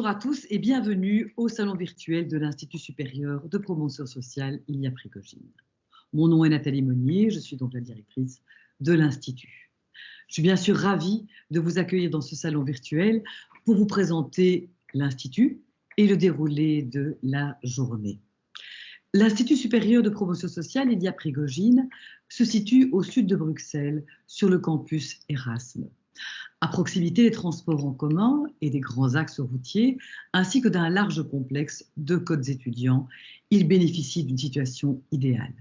Bonjour à tous et bienvenue au salon virtuel de l'Institut supérieur de promotion sociale Ilia Prigogine. Mon nom est Nathalie Monnier, je suis donc la directrice de l'Institut. Je suis bien sûr ravie de vous accueillir dans ce salon virtuel pour vous présenter l'Institut et le déroulé de la journée. L'Institut supérieur de promotion sociale Ilia Prigogine se situe au sud de Bruxelles, sur le campus Erasme, à proximité des transports en commun et des grands axes routiers, ainsi que d'un large complexe de codes étudiants. Il bénéficie d'une situation idéale.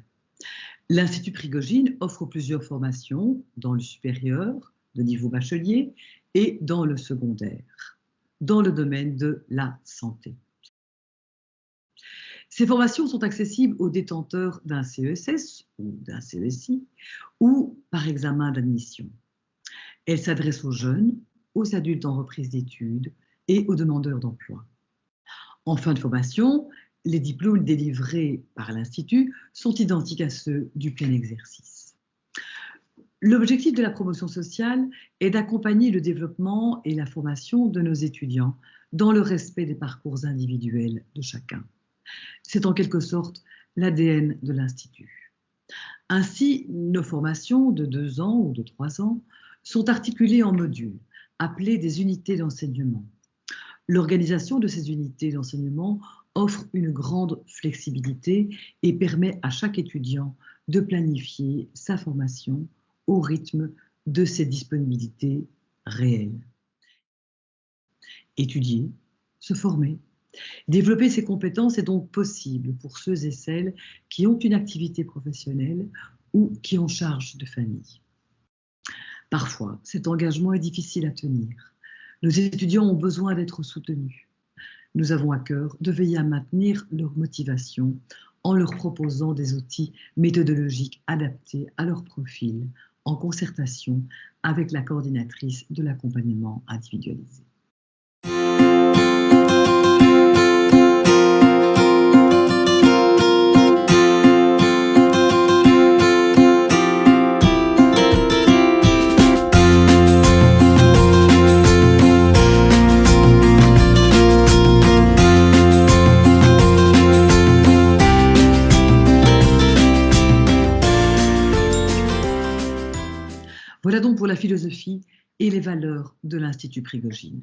L'Institut Prigogine offre plusieurs formations dans le supérieur, de niveau bachelier, et dans le secondaire, dans le domaine de la santé. Ces formations sont accessibles aux détenteurs d'un CESS ou d'un CESI ou par examen d'admission. Elles s'adressent aux jeunes, aux adultes en reprise d'études et aux demandeurs d'emploi. En fin de formation, les diplômes délivrés par l'Institut sont identiques à ceux du plein exercice. L'objectif de la promotion sociale est d'accompagner le développement et la formation de nos étudiants dans le respect des parcours individuels de chacun. C'est en quelque sorte l'ADN de l'Institut. Ainsi, nos formations de 2 ans ou de 3 ans sont articulées en modules, appelés des unités d'enseignement. L'organisation de ces unités d'enseignement offre une grande flexibilité et permet à chaque étudiant de planifier sa formation au rythme de ses disponibilités réelles. Étudier, se former, développer ses compétences est donc possible pour ceux et celles qui ont une activité professionnelle ou qui ont charge de famille. Parfois, cet engagement est difficile à tenir. Nos étudiants ont besoin d'être soutenus. Nous avons à cœur de veiller à maintenir leur motivation en leur proposant des outils méthodologiques adaptés à leur profil, en concertation avec la coordinatrice de l'accompagnement individualisé. Voilà donc pour la philosophie et les valeurs de l'Institut Prigogine.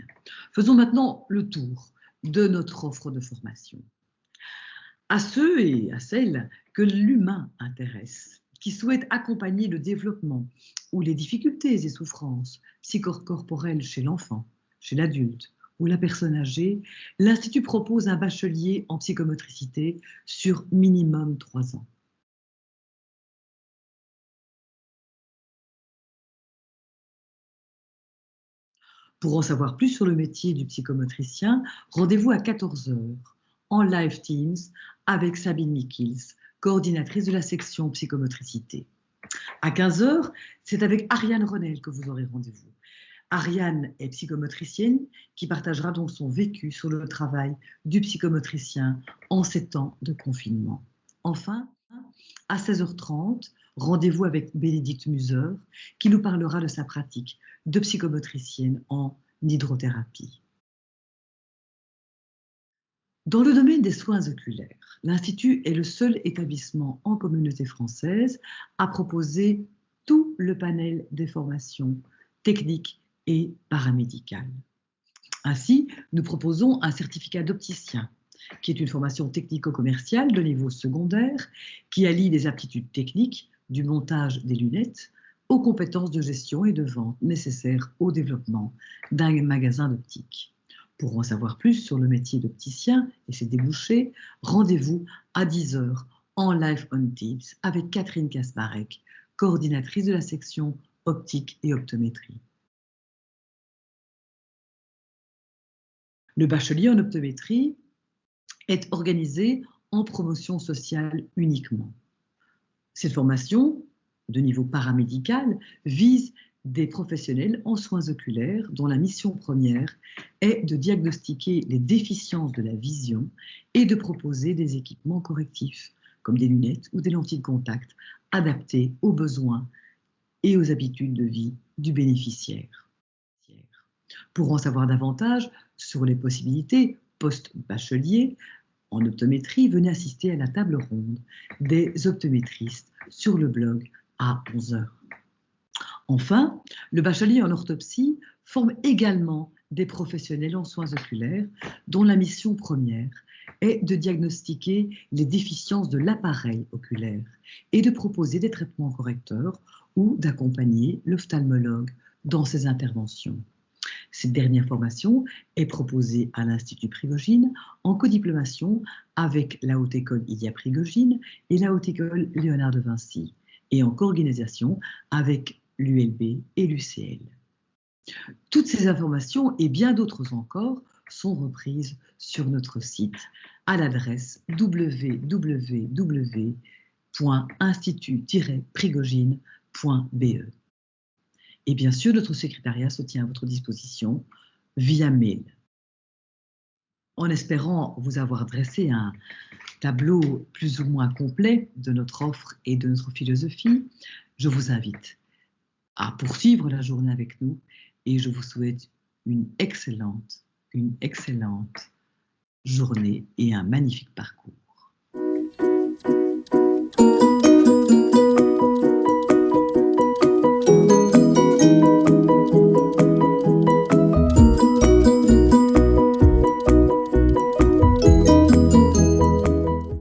Faisons maintenant le tour de notre offre de formation. À ceux et à celles que l'humain intéresse, qui souhaitent accompagner le développement ou les difficultés et souffrances psychocorporelles chez l'enfant, chez l'adulte ou la personne âgée, l'Institut propose un bachelier en psychomotricité sur minimum 3 ans. Pour en savoir plus sur le métier du psychomotricien, rendez-vous à 14 h en live Teams avec Sabine Mikils, coordinatrice de la section psychomotricité. À 15 h, c'est avec Ariane Renel que vous aurez rendez-vous. Ariane est psychomotricienne qui partagera donc son vécu sur le travail du psychomotricien en ces temps de confinement. Enfin, à 16 h 30, rendez-vous avec Bénédicte Muser qui nous parlera de sa pratique de psychomotricienne en hydrothérapie. Dans le domaine des soins oculaires, l'Institut est le seul établissement en communauté française à proposer tout le panel des formations techniques et paramédicales. Ainsi, nous proposons un certificat d'opticien, qui est une formation technico-commerciale de niveau secondaire qui allie les aptitudes techniques du montage des lunettes aux compétences de gestion et de vente nécessaires au développement d'un magasin d'optique. Pour en savoir plus sur le métier d'opticien et ses débouchés, rendez-vous à 10 h en live on Teams avec Catherine Kasparek, coordinatrice de la section optique et optométrie. Le bachelier en optométrie est organisé en promotion sociale uniquement. Cette formation, de niveau paramédical, vise des professionnels en soins oculaires dont la mission première est de diagnostiquer les déficiences de la vision et de proposer des équipements correctifs, comme des lunettes ou des lentilles de contact, adaptés aux besoins et aux habitudes de vie du bénéficiaire. Pour en savoir davantage sur les possibilités post-bachelier en optométrie, venez assister à la table ronde des optométristes sur le blog à 11 h. Enfin, le bachelier en orthopsie forme également des professionnels en soins oculaires dont la mission première est de diagnostiquer les déficiences de l'appareil oculaire et de proposer des traitements correcteurs ou d'accompagner l'ophtalmologue dans ses interventions. Cette dernière formation est proposée à l'Institut Prigogine en codiplomation avec la Haute École Ilia Prigogine et la Haute École Léonard de Vinci et en co-organisation avec l'ULB et l'UCL. Toutes ces informations et bien d'autres encore sont reprises sur notre site à l'adresse www.institut-prigogine.be. Et bien sûr, notre secrétariat se tient à votre disposition via mail. En espérant vous avoir dressé un tableau plus ou moins complet de notre offre et de notre philosophie, je vous invite à poursuivre la journée avec nous et je vous souhaite une excellente journée et un magnifique parcours.